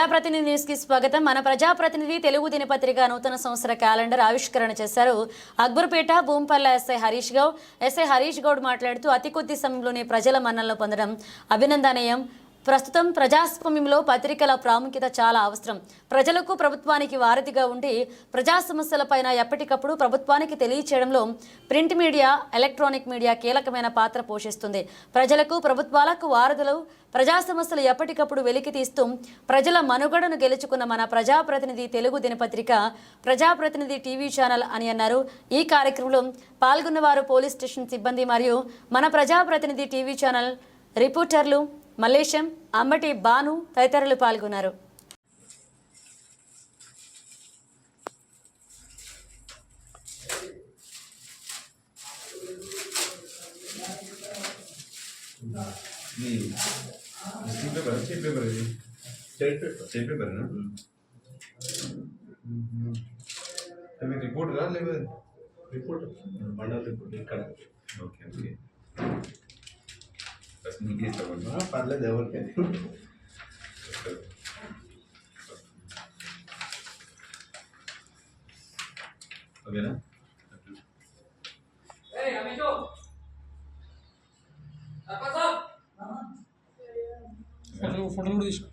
ప్రజాప్రతినిధి న్యూస్ కి స్వాగతం. మన ప్రజాప్రతినిధి తెలుగు దినపత్రిక నూతన సంవత్సర క్యాలెండర్ ఆవిష్కరణ చేశారు. అక్బర్పేట భూంపల్ల ఎస్ఐ హరీష్ గౌడ్ మాట్లాడుతూ అతి కొద్ది సమయంలోనే ప్రజల మన్ననలు పొందడం అభినందనీయం. ప్రస్తుతం ప్రజాస్వామ్యంలో పత్రికల ప్రాముఖ్యత చాలా అవసరం. ప్రజలకు ప్రభుత్వానికి వారధిగా ఉండి ప్రజా సమస్యలపైన ఎప్పటికప్పుడు ప్రభుత్వానికి తెలియచేయడంలో ప్రింట్ మీడియా, ఎలక్ట్రానిక్ మీడియా కీలకమైన పాత్ర పోషిస్తుంది. ప్రజలకు ప్రభుత్వాలకు వారధులు ప్రజా సమస్యలు ఎప్పటికప్పుడు వెలికి తీస్తూ ప్రజల మనుగడను గెలుచుకున్న మన ప్రజాప్రతినిధి తెలుగు దినపత్రిక ప్రజాప్రతినిధి టీవీ ఛానల్ అని అన్నారు. ఈ కార్యక్రమంలో పాల్గొన్నవారు పోలీస్ స్టేషన్ సిబ్బంది మరియు మన ప్రజాప్రతినిధి టీవీ ఛానల్ రిపోర్టర్లు మల్లేశం, అంబటి బాను తదితరులు పాల్గొన్నారు. రిపోర్ట్ రా లేదా రిపోర్ట్ మండల రిపోర్ట్ ఇక్కడ. ఓకే ఓకే బస్ నీకే ఇస్తామన్నా పర్లేదు ఎవరికైనా. ఓకేనా ఫోటోలు కూడా తీసుకో.